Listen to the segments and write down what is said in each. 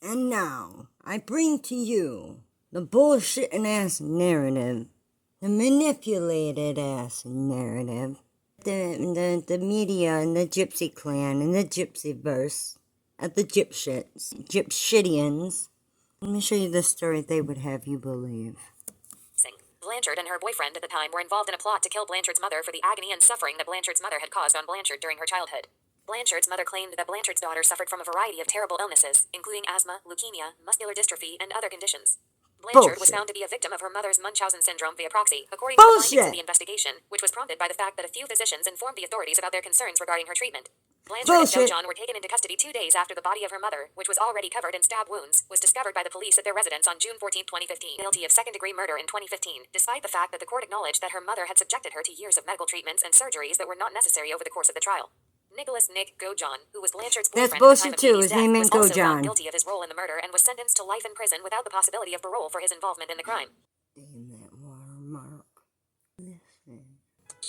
And now, I bring to you the bullshitting-ass narrative, the manipulated-ass narrative, the media and the Gypsy clan and the Gypsy verse of the Gypsians. Let me show you the story they would have you believe. Blanchard and her boyfriend at the time were involved in a plot to kill Blanchard's mother for the agony and suffering that Blanchard's mother had caused on Blanchard during her childhood. Blanchard's mother claimed that Blanchard's daughter suffered from a variety of terrible illnesses, including asthma, leukemia, muscular dystrophy, and other conditions. Blanchard was found to be a victim of her mother's Munchausen syndrome via proxy, according to the findings of the investigation, which was prompted by the fact that a few physicians informed the authorities about their concerns regarding her treatment. Blanchard and Godejohn were taken into custody 2 days after the body of her mother, which was already covered in stab wounds, was discovered by the police at their residence on June 14, 2015, guilty of second-degree murder in 2015, despite the fact that the court acknowledged that her mother had subjected her to years of medical treatments and surgeries that were not necessary over the course of the trial. Nick Godejohn, who was Blanchard's boyfriend at the time of Katie's death, was also found guilty of his role in the murder and was sentenced to life in prison without the possibility of parole for his involvement in the crime. Damn that watermark.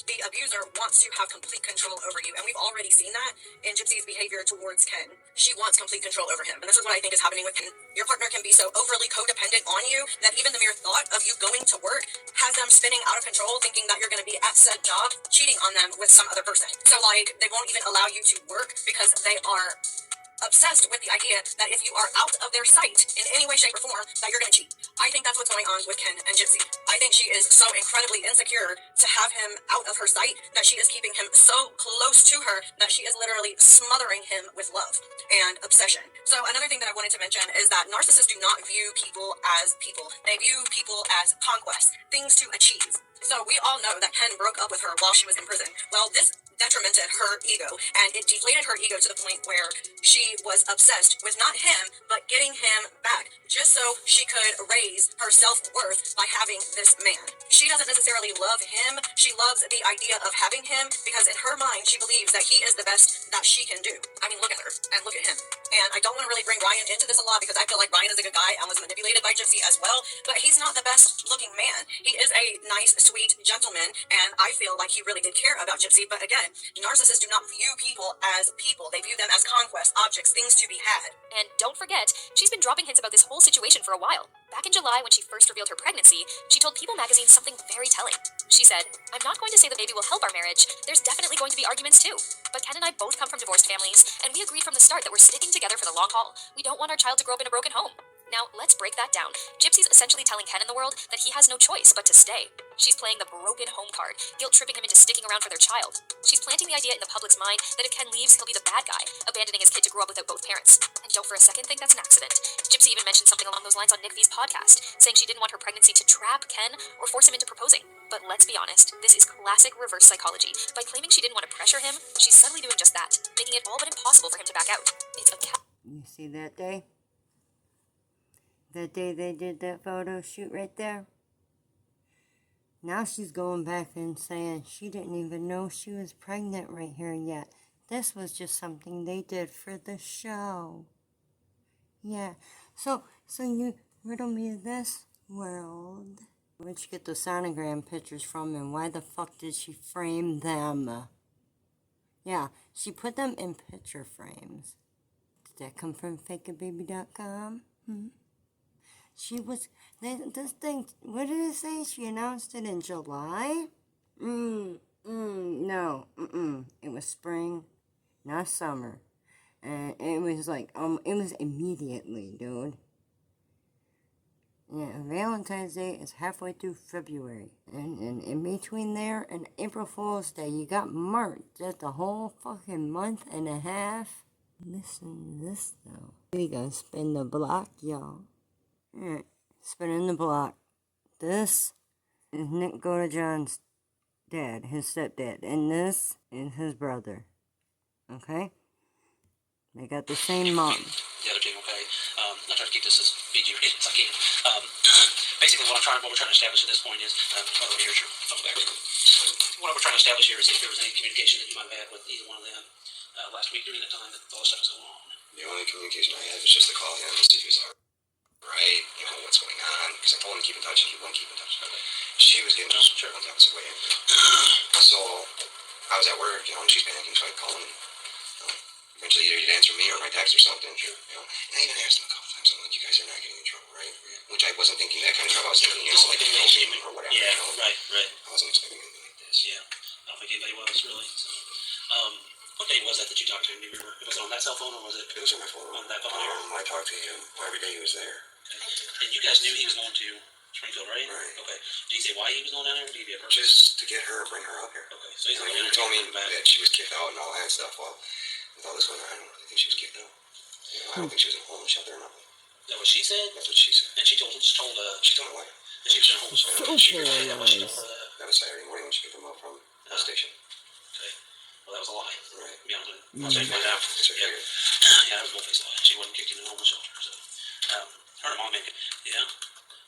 The abuser wants to have complete control over you, and we've already seen that in Gypsy's behavior towards Ken. She wants complete control over him, and this is what I think is happening with Ken. Your partner can be so overly codependent on you that even the mere thought of you going to work has them spinning out of control, thinking that you're going to be at said job, cheating on them with some other person. So, like, they won't even allow you to work because they are obsessed with the idea that if you are out of their sight in any way, shape, or form, that you're going to cheat. I think that's what's going on with Ken and Gypsy. I think she is so incredibly insecure to have him out of her sight that she is keeping him so close to her that she is literally smothering him with love and obsession. So another thing that I wanted to mention is that narcissists do not view people as people. They view people as conquests, things to achieve. So we all know that Ken broke up with her while she was in prison. Well, this detrimented her ego, and it deflated her ego to the point where she was obsessed with not him, but getting him back, just so she could raise her self-worth by having this man. She doesn't necessarily love him. She loves the idea of having him because in her mind, she believes that he is the best that she can do. I mean, look at her and look at him. And I don't want to really bring Ryan into this a lot because I feel like Ryan is a good guy and was manipulated by Gypsy as well, but he's not the best looking man. He is a nice, sweet gentleman, and I feel like he really did care about Gypsy, but again, narcissists do not view people as people. They view them as conquests, objects, things to be had. And don't forget, she's been dropping hints about this whole situation for a while. Back in July, when she first revealed her pregnancy, she told People magazine something very telling. She said, "I'm not going to say the baby will help our marriage. There's definitely going to be arguments too. But Ken and I both come from divorced families, and we agreed from the start that we're sticking together for the long haul. We don't want our child to grow up in a broken home." Now, let's break that down. Gypsy's essentially telling Ken and the world that he has no choice but to stay. She's playing the broken home card, guilt-tripping him into sticking around for their child. She's planting the idea in the public's mind that if Ken leaves, he'll be the bad guy, abandoning his kid to grow up without both parents. And don't for a second think that's an accident. Gypsy even mentioned something along those lines on Nick V's podcast, saying she didn't want her pregnancy to trap Ken or force him into proposing. But let's be honest, this is classic reverse psychology. By claiming she didn't want to pressure him, she's subtly doing just that, making it all but impossible for him to back out. It's a You see that day? That day they did that photo shoot right there? Now she's going back and saying she didn't even know she was pregnant right here yet. This was just something they did for the show. Yeah. So you riddle me this world. Where'd she get the sonogram pictures from, and why the fuck did she frame them? Yeah, she put them in picture frames. Did that come from fakeababy.com? She was, this thing, what did it say? She announced it in July? No, it was spring, not summer. And it was like, it was immediately, dude. Yeah, Valentine's Day is halfway through February. And in between there and April Fool's Day, you got March. That's a whole fucking month and a half. Listen to this, though. We gotta spin the block, y'all. Alright, spinning the block. This is Nick Godejohn's dad, his stepdad, and this is his brother. Okay? They got the same mom. The other two, okay? I try to keep this as PG rated as I can. Basically, what we're trying to establish at this point is, here's your phone back. What we're trying to establish here is if there was any communication that you might have had with either one of them last week during the time that all this stuff was going on. The only communication I had was just to call him to see if he was alright, you know, what's going on, because I told him to keep in touch and he wouldn't keep in touch. Okay. She was getting just sure on the opposite way. So I was at work, you know, and she's panicking, so I called him. Eventually, either he'd answer me or my text or something. Sure. You know, and I even asked him a couple times. I'm like, you guys are not getting in trouble, right? Which I wasn't thinking that kind of trouble. I was thinking, you know, like helping or whatever. Yeah, you know? right. I wasn't expecting anything like this. Yeah, I don't think anybody was really. So, what day was that you talked to him? Do you remember? Was it on that cell phone or was it? It was on my phone. On that phone here? I talked to him every day he was there. Okay. And you guys knew he was going to Springfield, right? Right. Okay. Did he say why he was going down there? Did he give her? Just to get her, bring her up here. Okay. So he's I going mean, down he told me back. that she was kicked out and all that stuff. Well, with all this going on, I don't really think she was kicked out. You know, I don't think she was in a homeless shelter or nothing. Is that what she said? That's what she said. And she told She told my wife. that she was in a homeless shelter. So Yeah, well, she told her that. That was Saturday morning when she picked him up from the station. Okay. Well, that was a lie. Right. To be honest with you. I'll tell you right now. That's what I Yeah. figured. Yeah, that was both a lie. She wasn't kicked in a homeless shelter. So, her and mom make it. Yeah.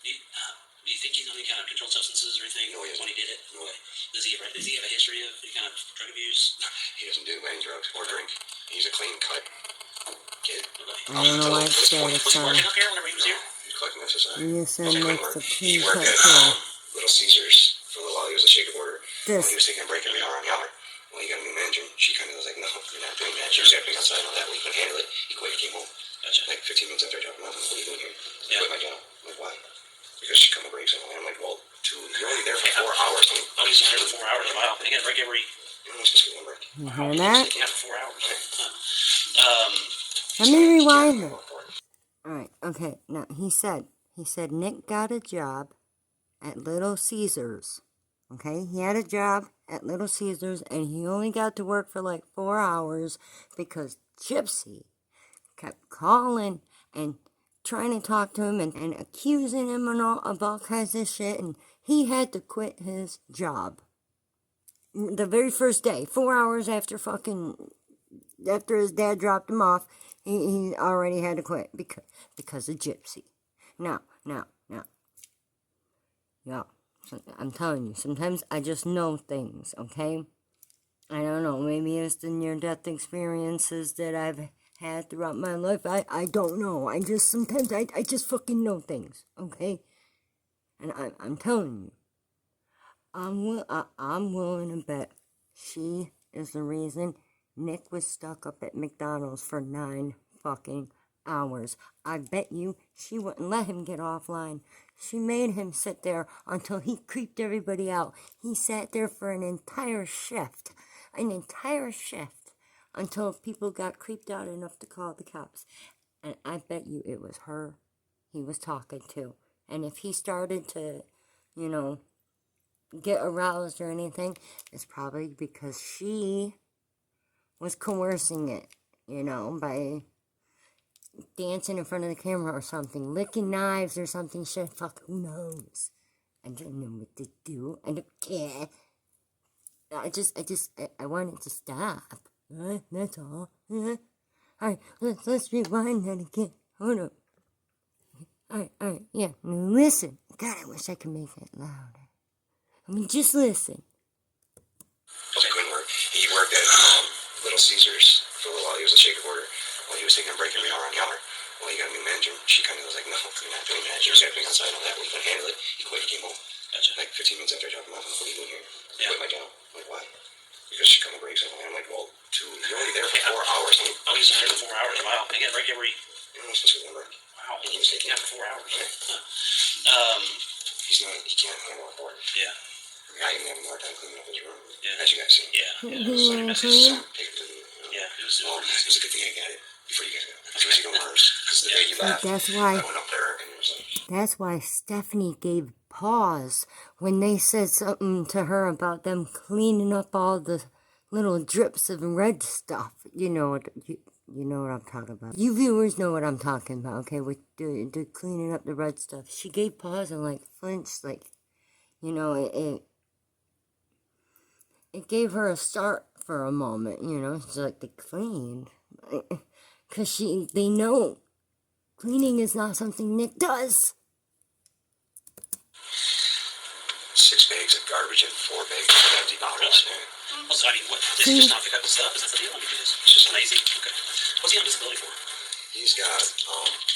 Do you think he's on any kind of controlled substances or anything No, he isn't. when he did it? No. Okay. Does he have a history of any kind of drug abuse? He doesn't do any drugs or drink. He's a clean cut kid. Okay. I don't know why it's there. Was he working up here whenever he was here? He was collecting SSI. You said He next worked- to He clean worked cut at too. Little Caesars for a little while. He was a Shak of Border. This. When he was taking a break every hour and hour. When he got a new manager, she kind of was like, no, you're not doing that. She was acting outside on that. When he couldn't handle it, he quit. He came home. Gotcha. Like 15 minutes after I dropped him off, I'm like, what are you doing here? I Yeah. quit my job. I'm like, why? Because she come to breaks. And I'm like, well, dude, you're only there for 4 hours. I mean, Oh, he's there for 4 hours. Wow. They get a break every. you're only supposed to get one break. You hear that? Yeah, for 4 hours. Let me rewind it. Alright, okay. Now, he said Nick got a job at Little Caesars. Okay? He had a job at Little Caesars and he only got to work for like 4 hours because Gypsy kept calling and trying to talk to him and accusing him and all of all kinds of shit, and he had to quit his job. The very first day, 4 hours after after his dad dropped him off, he already had to quit because of Gypsy. Now, y'all, I'm telling you, sometimes I just know things, okay? I don't know, maybe it's the near-death experiences that I've had throughout my life. I don't know. Sometimes I just fucking know things, okay? And I'm telling you, I'm willing to bet she is the reason Nick was stuck up at McDonald's for 9 fucking hours. I bet you she wouldn't let him get offline. She made him sit there until he creeped everybody out. He sat there for an entire shift, until people got creeped out enough to call the cops. And I bet you it was her he was talking to. And if he started to, get aroused or anything, it's probably because she was coercing it, by dancing in front of the camera or something, licking knives or something, shit, fuck, who knows? I don't know what to do, I don't care. I want it to stop, that's all. Alright, let's rewind that again, hold up. Alright, yeah, now listen, God, I wish I could make it louder. I mean, just listen. He couldn't work. He worked at Little Caesars for a little while. He was a Shak of Border. While he was taking a break every hour and hour. When he got a new manager, she kind of was like, no, you're not doing that. She was acting outside on that. When he couldn't handle it, he quit. He came home. Gotcha. Like 15 minutes after I dropped him off, I'm like, what are you doing here? I Yeah. quit my job. I'm like, why? Because she come to breaks. And I'm like, well, dude, you're only there for 4 hours. I mean, Oh, he's there for 4 hours. Wow. They get a break every. you're only supposed to get one break. Wow. And he was taking Yeah, for 4 hours. Huh. He can't handle a board. Yeah. I even having a hard time cleaning up his room. Yeah. As you guys see. Yeah. So many messes. Some papers in it. Yeah. It was. Well, it was a good thing I got it before you guys got it. It was even worse. Because the day you left, That's why. I went up there and it was like, That's why Stephanie gave pause when they said something to her about them cleaning up all the little drips of red stuff. You know what I'm talking about. You viewers know what I'm talking about, okay? With the cleaning up the red stuff. She gave pause and like flinched, like, it gave her a start for a moment, It's like they cleaned. Because they know cleaning is not something Nick does. 6 bags of garbage and 4 bags of empty bottles. Well, so I mean, does he just not pick up the stuff? Is that the deal? I mean, it's just lazy. Okay. What's he on disability for? He's got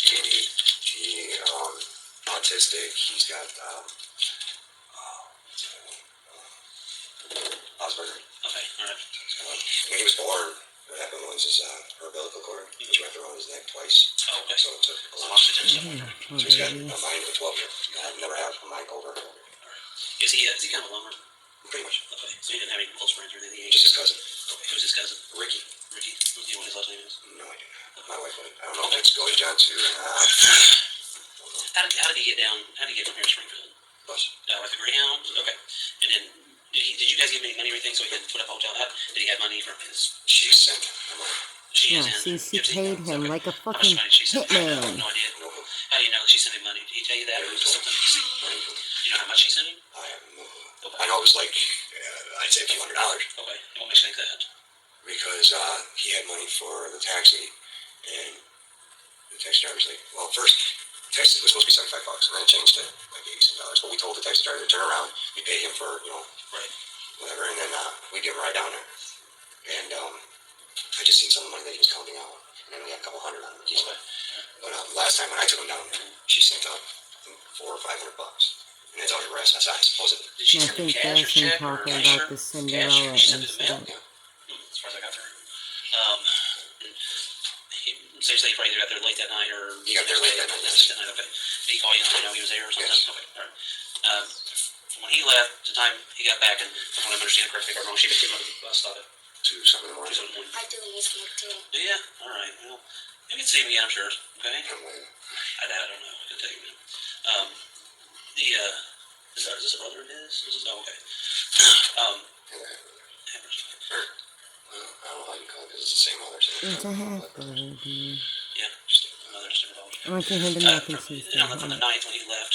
ADHD, autistic. He's got Asperger. Okay. All right. When he was born, What happened was her umbilical cord, which wrapped around his neck twice. Oh, okay. So it took a lot. So he's got a mind of a 12-year. I've never had a mind over a 12-year. Is he kind of a loner? Pretty much. Okay. So he didn't have any close friends or anything? Just his cousin. Okay. Who's his cousin? Ricky. Ricky. Do you know what his last name is? No idea. My wife would. I don't know if it's Godejohn too. How did he get down? How did he get from here to Springfield? Bus. With the Greyhound? Okay. And then, did you guys give him any money or anything so he could put up a hotel? Did he have money from his... She sent him. She Yeah, is in she Gypsy? paid him Okay. like a How much fucking money did she send? I have hitman. no idea. How do you know that she sent him money? Did he tell you that, or was it something you see? Do you know how much she sent him? I have no clue. I know it was like, I'd say a few $100. Okay. And what makes you think that? Because he had money for the taxi, and the taxi driver's like, well, first, the taxi was supposed to be $75, and then it changed to like $80. But we told the taxi driver to turn around, we pay him for, Right. whatever, and then we give him a ride down there. And I just seen some of the money that he was counting out, and then we had a couple $100 on him. Okay. But last time when I took him down there, she sent out $400 or $500, and that's all the rest. That's supposedly. Did she I send him think cash or that's him check or talking cash about or the cash? Cinderella She sent it in the mail? incident. Yeah. As far as I got there. So you say he probably either got there late that night or... He got there late that night, yes. Late that night, okay. Did he call you and let you know he was there or something? Yes. Okay, all right. From when he left, to the time he got back, and if I'm understanding correctly, if I'm wrong, she picked him up at the bus stop at To something in the morning. 2 in the morning. I do his work too. Do ya? All right, well, you can see him again, I'm sure. Okay? I'm like, I don't know. I can tell you, man. Is this a brother of his? Oh, okay. well, I don't know how you call it, because it's the same mother. So It's a half brother, dude. Yeah, just another just different I want to hear the mac and cheese. from the ninth when he left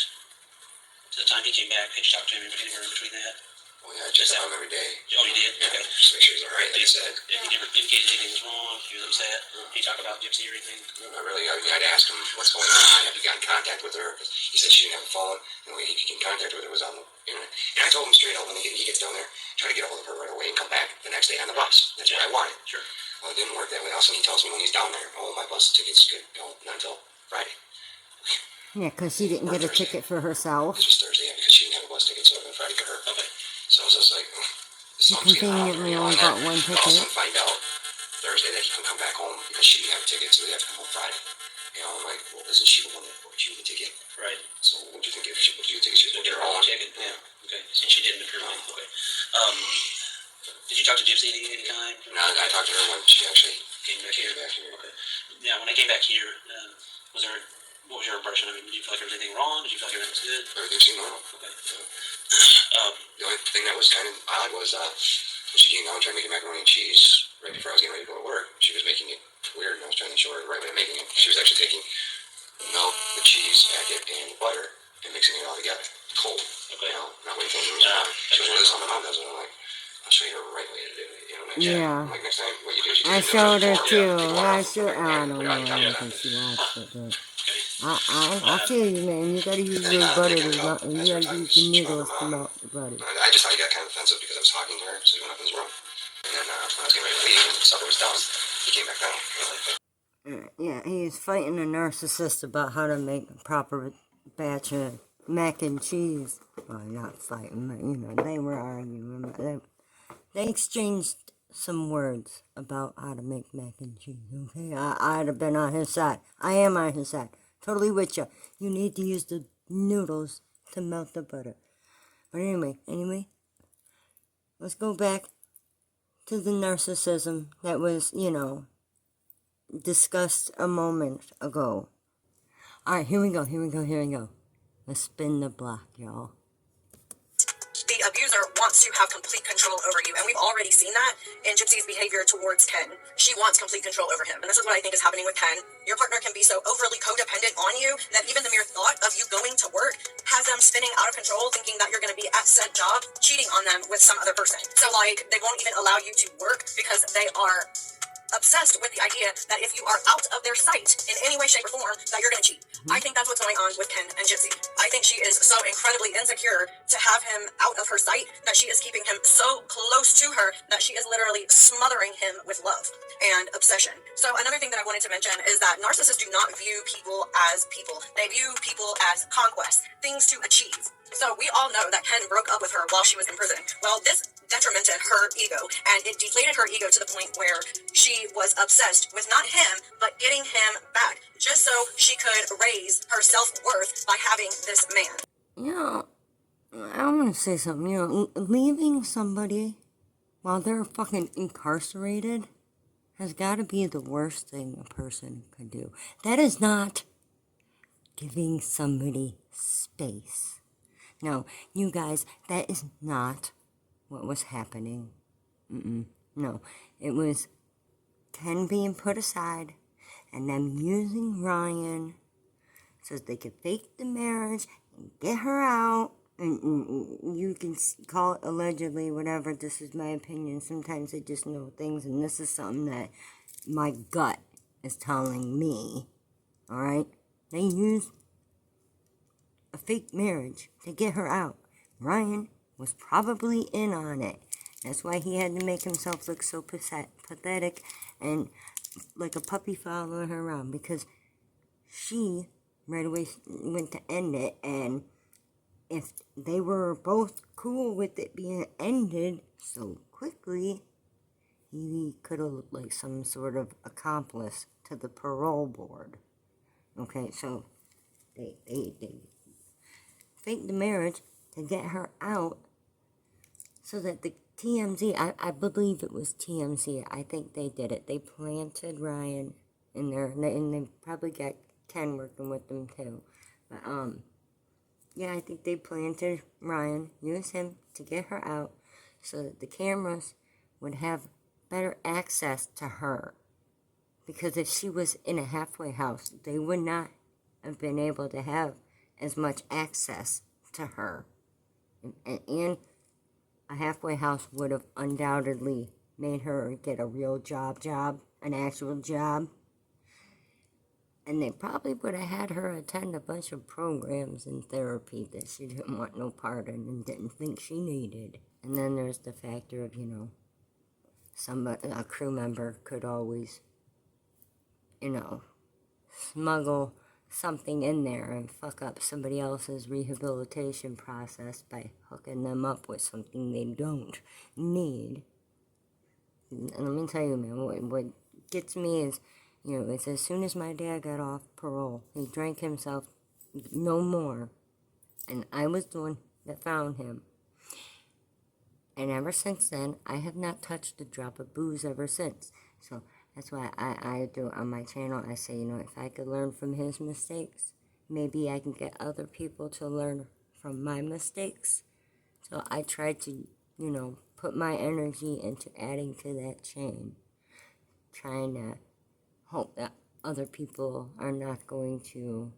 to the time he came back, did you talk to him anywhere in between that? well, yeah, I check him every day. Oh, you did? Yeah, Okay. just to make sure he's alright, like I said. He never indicated anything was wrong, he was upset. Did you talk about Gypsy or anything? Not really. I'd ask him what's going on. Have you got in contact with her? 'Cause he said she didn't have a phone. The way he could get in contact with her was on the internet. And I told him straight up when he gets down there, try to get a hold of her right away and come back the next day on the bus. That's what I wanted. Sure. Well, it didn't work that way. Also, he tells me when he's down there, oh, my bus tickets could go not until Friday. Yeah, because she didn't get a ticket for herself. This was Thursday, yeah, because she didn't have a bus ticket, so it was Friday for her. Okay. So I was just like, something's getting out. Conveniently only got one But also ticket. find out Thursday that he can come back home because she didn't have a ticket, so they have to come home Friday. I'm like, well, isn't she the one that bought you the ticket? Right. So what do you think if she bought you a ticket? She was Did her her own own ticket? Yeah. Okay. And she didn't apparently. Okay. Did you talk to Gypsy any time? No, I talked to her when she actually Came back here. back here. Okay. Yeah, when I came back here, what was your impression? I mean, did you feel like there was anything wrong? Did you feel like everything was good? Everything seemed normal. Okay. The only thing that was kind of odd was when she came out trying to make macaroni and cheese right before I was getting ready to go to work. She was making it weird, and I was trying to show her the right way of making it. She was actually taking milk, the cheese packet, and the butter and mixing it all together, cold. Okay. Not waiting for it to move around. She was really something my mom does, and I'm like, I'll show you the right way to do it. Yeah. Like next time, what you do is you I take showed her the too. fork, I you showed. I don't know. I don't think she watched it, but I feel you, man. You gotta use your butter to melt. You gotta use the noodles to melt the butter. I just thought he got kind of offensive because I was talking to her, so nothing's wrong. And then when I was getting ready to leave and supper was done, he came back down. Yeah, he's fighting a narcissist about how to make a proper batch of mac and cheese. Well, not fighting, but they were arguing. They exchanged some words about how to make mac and cheese. Okay, I'd have been on his side. I am on his side. Totally with you. You need to use the noodles to melt the butter. But anyway, let's go back to the narcissism that was, discussed a moment ago. Alright, here we go. Let's spin the block, y'all. The abuser wants to have complete control over you, and we've already seen that in Gypsy's behavior towards Ken. She wants complete control over him, and this is what I think is happening with Ken. Your partner can be so overly codependent on you that even the mere thought of you going to work has them spinning out of control, thinking that you're going to be at said job, cheating on them with some other person. So, they won't even allow you to work because they are obsessed with the idea that if you are out of their sight in any way, shape, or form, that you're going to cheat. I think that's what's going on with Ken and Gypsy. I think she is so incredibly insecure to have him out of her sight that she is keeping him so close to her that she is literally smothering him with love and obsession. So another thing that I wanted to mention is that narcissists do not view people as people. They view people as conquests, things to achieve. So we all know that Ken broke up with her while she was in prison. Well, this detrimented her ego, and it deflated her ego to the point where she was obsessed with not him, but getting him back, just so she could raise her self-worth by having this man. You know, I want to say something. You know, leaving somebody while they're fucking incarcerated has got to be the worst thing a person could do. That is not giving somebody space. No, you guys, that is not what was happening. No, it was Ken being put aside and them using Ryan so that they could fake the marriage and get her out. And you can call it allegedly, whatever. This is my opinion. Sometimes I just know things, and this is something that my gut is telling me. Alright? They used a fake marriage to get her out. Ryan was probably in on it. That's why he had to make himself look so pathetic and like a puppy following her around, because she right away went to end it, and if they were both cool with it being ended so quickly, he could have looked like some sort of accomplice to the parole board. Okay, so they faked the marriage to get her out so that the TMZ, I believe it was TMZ, I think they did it. They planted Ryan in there, and they probably got Ken working with them too. But, yeah, I think they planted Ryan, used him to get her out so that the cameras would have better access to her. Because if she was in a halfway house, they would not have been able to have as much access to her. And a halfway house would have undoubtedly made her get a real job, an actual job. And they probably would have had her attend a bunch of programs and therapy that she didn't want no part in and didn't think she needed. And then there's the factor of, you know, a crew member could always, you know, smuggle something in there and fuck up somebody else's rehabilitation process by hooking them up with something they don't need. And let me tell you, man, what gets me is, you know, it's as soon as my dad got off parole, he drank himself no more. And I was the one that found him. And ever since then, I have not touched a drop of booze ever since. So that's why I do on my channel, I say, you know, if I could learn from his mistakes, maybe I can get other people to learn from my mistakes. So I try to, you know, put my energy into adding to that chain. Trying to hope that other people are not going to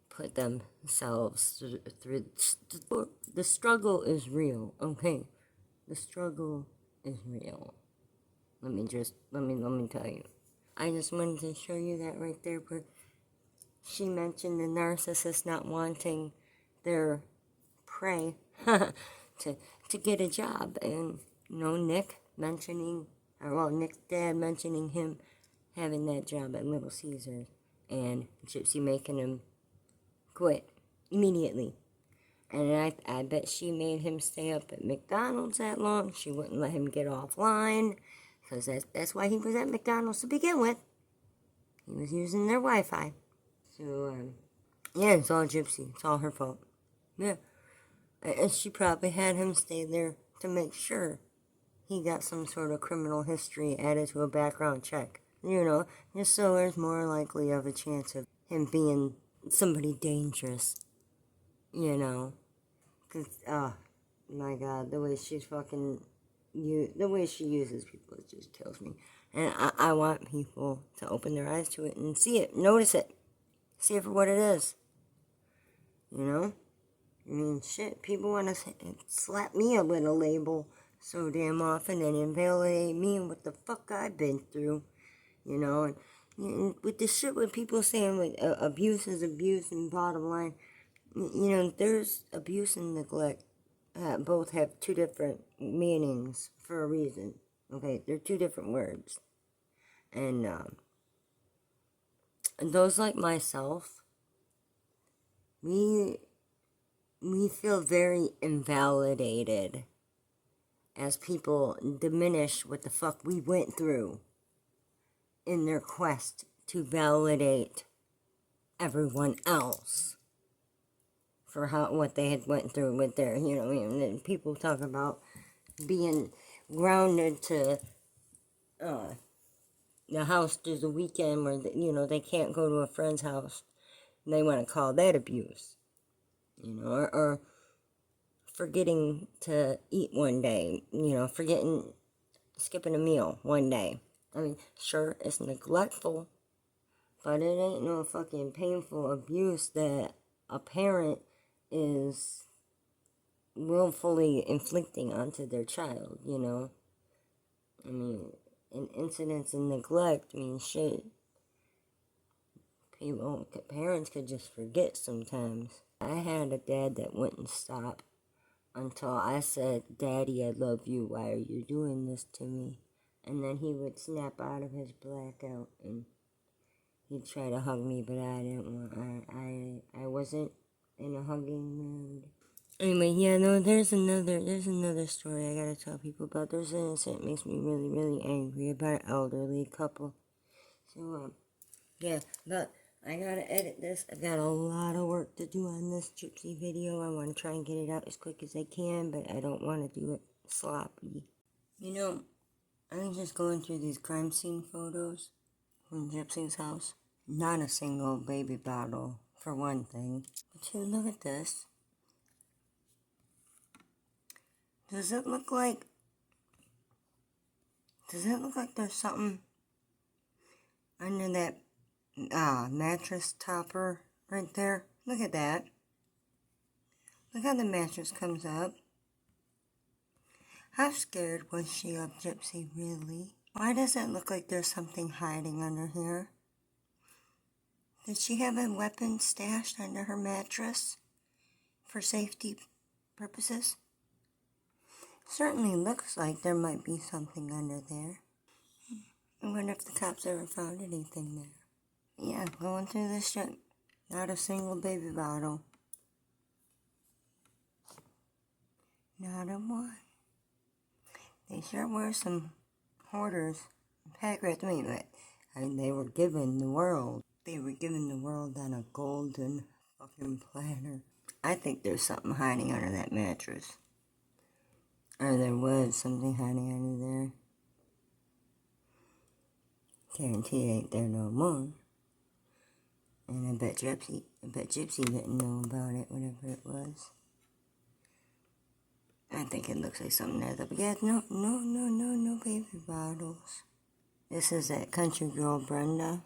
put themselves through. The struggle is real, okay? The struggle is real. Let me tell you. I just wanted to show you that right there, but she mentioned the narcissist not wanting their prey to get a job, and you know, Nick's dad mentioning him having that job at Little Caesars, and Gypsy making him quit immediately. And I bet she made him stay up at McDonald's that long. She wouldn't let him get offline, because that's why he was at McDonald's to begin with. He was using their Wi-Fi. So, yeah, it's all Gypsy. It's all her fault. Yeah. And she probably had him stay there to make sure he got some sort of criminal history added to a background check. You know, just so there's more likely of a chance of him being somebody dangerous. You know. Because, oh, my God, the way she's the way she uses people, it just kills me. And I want people to open their eyes to it and see it, notice it, see it for what it is. You know? I mean, shit, people want to slap me up with a label so damn often and invalidate me and what the fuck I've been through. You know, and with the shit with people saying like, abuse is abuse, and bottom line, you know, there's abuse and neglect. Both have two different meanings for a reason. Okay, they're two different words. And those like myself, we we feel very invalidated as people diminish what the fuck we went through in their quest to validate everyone else for what they had went through with their, you know, and people talk about being grounded to the house through the weekend where, you know, they can't go to a friend's house, and they want to call that abuse, you know, or forgetting to eat one day, you know, skipping a meal one day. I mean, sure, it's neglectful, but it ain't no fucking painful abuse that a parent is willfully inflicting onto their child, you know. I mean, in incidents of neglect, I mean, shit. Parents could just forget sometimes. I had a dad that wouldn't stop until I said, "Daddy, I love you. Why are you doing this to me?" And then he would snap out of his blackout and he'd try to hug me, but I didn't want. I wasn't in a hugging mood. Anyway, yeah, no, there's another story I gotta tell people about. There's an incident that makes me really, really angry about an elderly couple. So, yeah, but I gotta edit this. I've got a lot of work to do on this Gypsy video. I want to try and get it out as quick as I can, but I don't want to do it sloppy. You know, I was just going through these crime scene photos from Gypsy's house. Not a single baby bottle, for one thing. But two, look at this. Does it look like there's something under that mattress topper right there? Look at that. Look how the mattress comes up. How scared was she of Gypsy, really? Why does it look like there's something hiding under here? Did she have a weapon stashed under her mattress for safety purposes? Certainly looks like there might be something under there. I wonder if the cops ever found anything there. Yeah, going through this shit. Not a single baby bottle. Not a one. They sure were some hoarders. Pack rats, I mean, they were given the world. They were given the world on a golden fucking platter. I think there's something hiding under that mattress. Or there was something hiding under there. Guarantee it ain't there no more. And I bet Gypsy didn't know about it, whatever it was. I think it looks like something there. But yeah, no baby bottles. This is that country girl Brenda.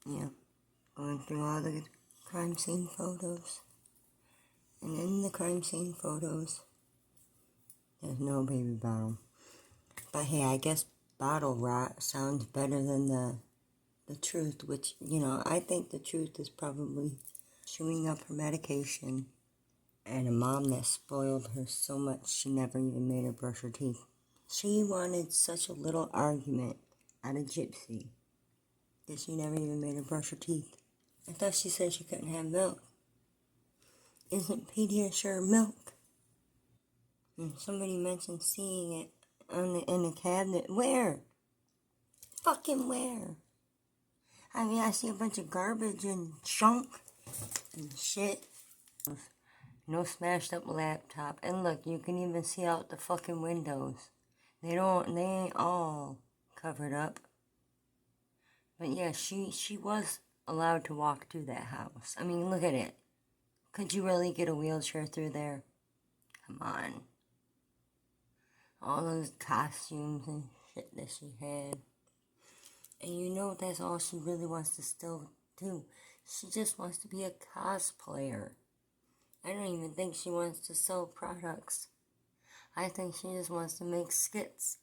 Yeah, going through all the crime scene photos. And in the crime scene photos, there's no baby bottle. But hey, I guess bottle rot sounds better than the truth, which, you know, I think the truth is probably chewing up her medication and a mom that spoiled her so much she never even made her brush her teeth. She wanted such a little argument out of Gypsy that she never even made her brush her teeth. I thought she said she couldn't have milk. Isn't Pediasure milk? And somebody mentioned seeing it in the cabinet. Where? Fucking where? I mean, I see a bunch of garbage and junk and shit. No smashed up laptop. And look, you can even see out the fucking windows. They ain't all covered up. But yeah, she was allowed to walk through that house. I mean, look at it. Could you really get a wheelchair through there? Come on. All those costumes and shit that she had. And you know that's all she really wants to still do. She just wants to be a cosplayer. I don't even think she wants to sell products. I think she just wants to make skits.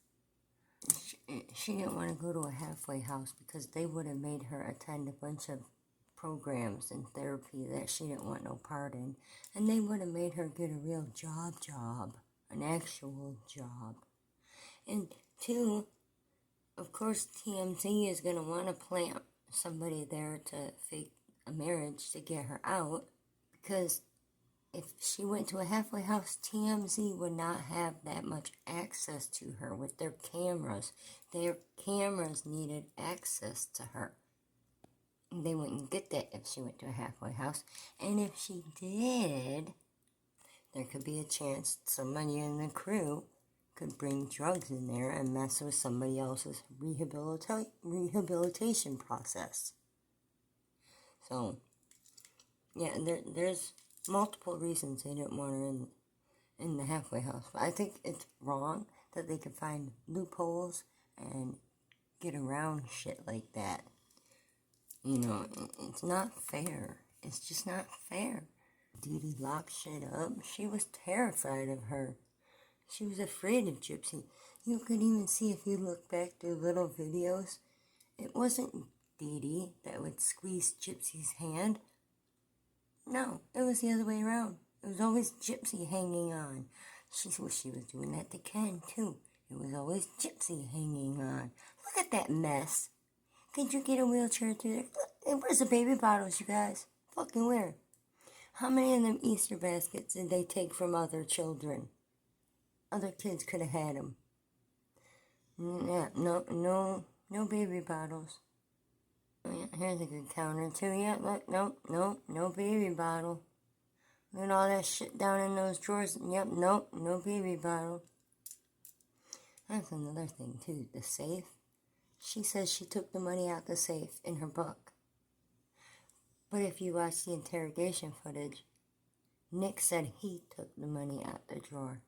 She didn't want to go to a halfway house because they would have made her attend a bunch of programs and therapy that she didn't want no part in. And they would have made her get a real job. An actual job. And two, of course, TMZ is going to want to plant somebody there to fake a marriage to get her out. Because if she went to a halfway house, TMZ would not have that much access to her with their cameras. Their cameras needed access to her. They wouldn't get that if she went to a halfway house. And if she did, there could be a chance somebody in the crew could bring drugs in there and mess with somebody else's rehabilitation process. So, yeah, there's multiple reasons they didn't want her in the halfway house. But I think it's wrong that they could find loopholes and get around shit like that. You know, it's not fair. It's just not fair. Dee Dee locked shit up. She was terrified of her. She was afraid of Gypsy. You could even see if you look back through little videos, it wasn't Dee Dee that would squeeze Gypsy's hand. No, it was the other way around. It was always Gypsy hanging on. She was doing that to Ken, too. It was always Gypsy hanging on. Look at that mess. Could you get a wheelchair through there? Look, where's the baby bottles, you guys? Fucking where? How many of them Easter baskets did they take from other children? Other kids could have had them. Yeah, no baby bottles. Oh, yeah, here's a good counter, too. Yeah, look, no baby bottle. Look at all that shit down in those drawers. Yep, no baby bottle. That's another thing, too. The safe. She says she took the money out the safe in her book. But if you watch the interrogation footage, Nick said he took the money out the drawer.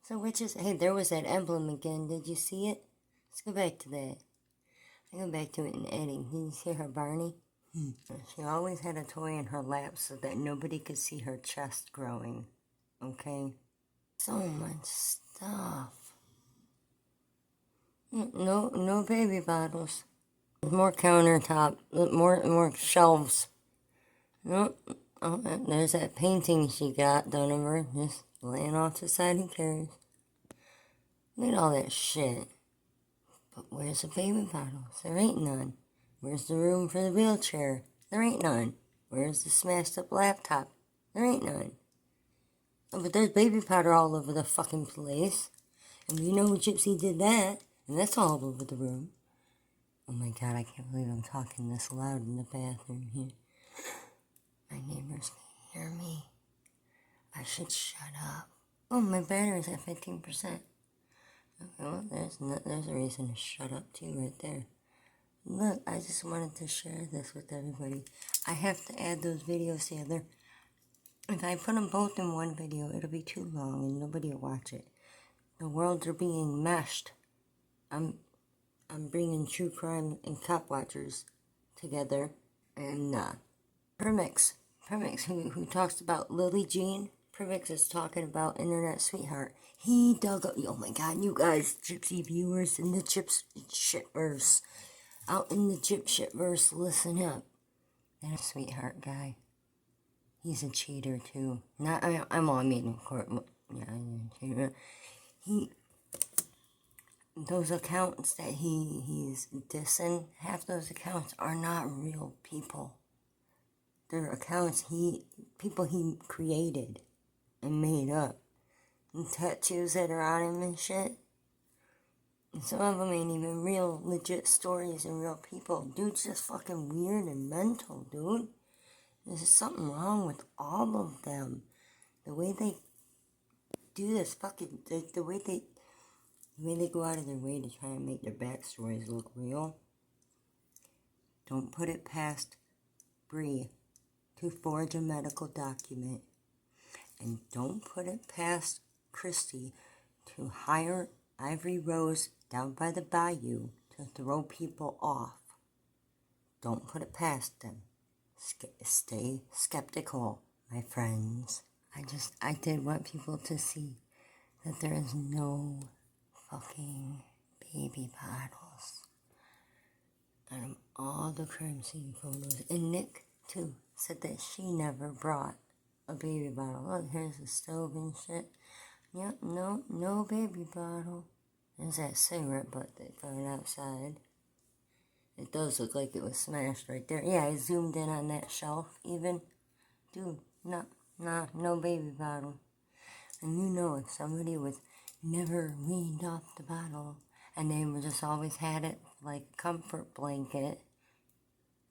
So which is... Hey, there was that emblem again. Did you see it? Let's go back to that. I go back to it in editing. Did you see her Barney? She always had a toy in her lap so that nobody could see her chest growing. Okay? So much stuff. No baby bottles. More countertop. More shelves. No. Oh, there's that painting she got done of her. Just laying off the side. Who cares? Look at all that shit. But where's the baby bottles? There ain't none. Where's the room for the wheelchair? There ain't none. Where's the smashed up laptop? There ain't none. Oh, but there's baby powder all over the fucking place. And we know Gypsy did that. And that's all over the room. Oh my god, I can't believe I'm talking this loud in the bathroom here. My neighbors can hear me. I should shut up. Oh, my battery's at 15%. Okay, well, there's a reason to shut up too right there. Look, I just wanted to share this with everybody. I have to add those videos together. If I put them both in one video, it'll be too long and nobody will watch it. The worlds are being meshed. I'm bringing true crime and cop watchers together. And Primix, who talks about Lily Jean. Primix is talking about Internet Sweetheart. He dug up, oh my god, you guys, Gypsy viewers in the Gypsitverse. Out in the Gypsitverse, listen up. That Sweetheart guy. He's a cheater too. I'm all meeting in court. Yeah, those accounts that he's dissing, half those accounts are not real people. They're accounts people he created and made up. And tattoos that are on him and shit. And some of them ain't even real, legit stories and real people. Dude's just fucking weird and mental, dude. There's something wrong with all of them. The way they do this fucking, the way they go out of their way to try and make their backstories look real. Don't put it past Bree to forge a medical document. And don't put it past Christy to hire Ivory Rose down by the bayou to throw people off. Don't put it past them. Stay skeptical, my friends. I did want people to see that there is no fucking baby bottles. And all the crime scene photos. And Nick, too, said that she never brought a baby bottle. Look, here's the stove and shit. Yep, no baby bottle. There's that cigarette butt they found outside. It does look like it was smashed right there. Yeah, I zoomed in on that shelf even. Dude, Nah, no baby bottle. And you know, if somebody was never weaned off the bottle and they were just always had it like a comfort blanket,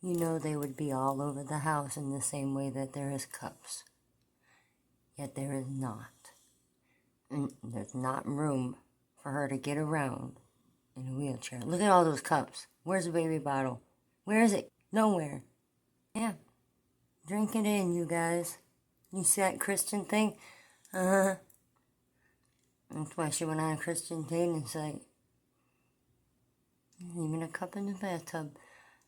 you know they would be all over the house in the same way that there is cups. Yet there is not. And there's not room for her to get around in a wheelchair. Look at all those cups. Where's the baby bottle? Where is it? Nowhere. Yeah. Drink it in, you guys. You see that Christian thing? Uh-huh. That's why she went on a Christian dating site. Even a cup in the bathtub.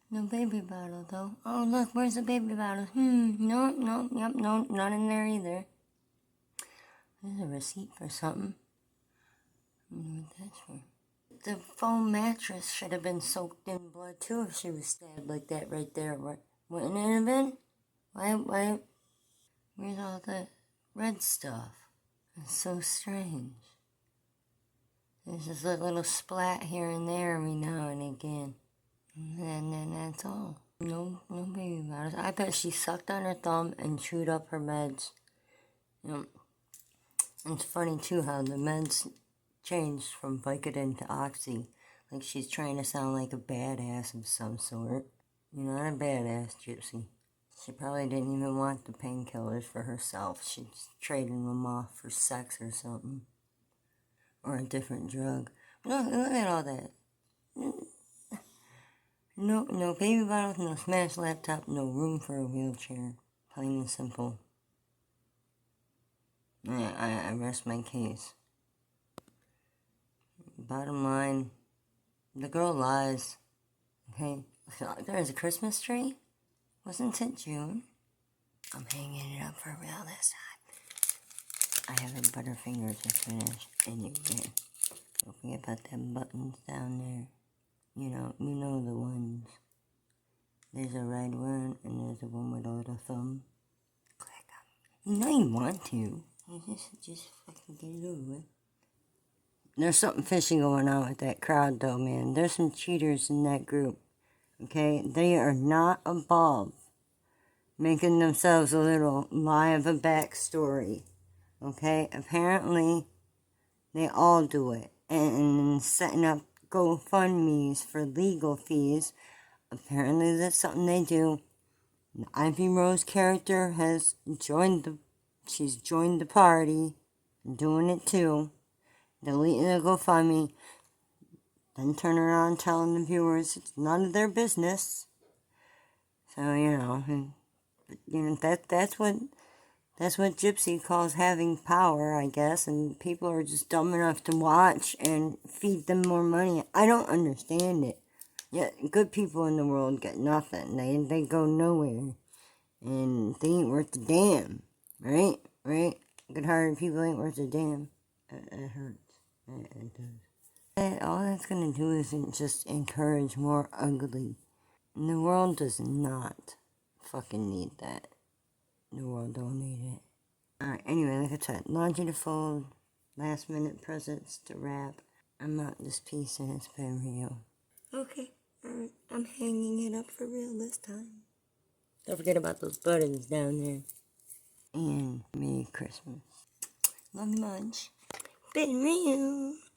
No baby bottle, though. Oh, look, where's the baby bottle? No, yep, no, not in there either. There's a receipt for something. I don't know what that's for. The foam mattress should have been soaked in blood, too, if she was stabbed like that right there. Wouldn't it have been? Why? Where's all the red stuff? It's so strange. There's just a little splat here and there every now and again. And then that's all. No baby bottles. I bet she sucked on her thumb and chewed up her meds. You know, it's funny, too, how the meds changed from Vicodin to Oxy. Like she's trying to sound like a badass of some sort. You're not a badass, Gypsy. She probably didn't even want the painkillers for herself. She's trading them off for sex or something. Or a different drug. Look at all that. No baby bottles, no smashed laptop, no room for a wheelchair. Plain and simple. I rest my case. Bottom line, the girl lies. Okay? There's a Christmas tree? Wasn't it June? I'm hanging it up for real this time. I have a Butterfinger to finish anyway. Don't forget about them buttons down there. You know the ones. There's a red one, and there's the one with a little thumb. Click them. You know you want to. You just fucking get it over with. There's something fishy going on with that crowd, though, man. There's some cheaters in that group. Okay? They are not above making themselves a little lie of a backstory. Okay? Apparently, they all do it. And setting up GoFundMes for legal fees. Apparently, that's something they do. The Ivy Rose character has she's joined the party. Doing it too. Deleting the GoFundMe. Then turn around telling the viewers it's none of their business. So, that's what Gypsy calls having power, I guess, and people are just dumb enough to watch and feed them more money. I don't understand it. Yet good people in the world get nothing. They go nowhere, and they ain't worth a damn, right? Good-hearted people ain't worth a damn. It hurts. It does. All that's gonna do is just encourage more ugly. And the world does not fucking need that. The world don't need it. Alright, anyway, like I said, laundry to fold, last minute presents to wrap. I'm out this piece and it's been real. Okay, alright, I'm hanging it up for real this time. Don't forget about those buttons down there. And Merry Christmas. Love you much. Been real.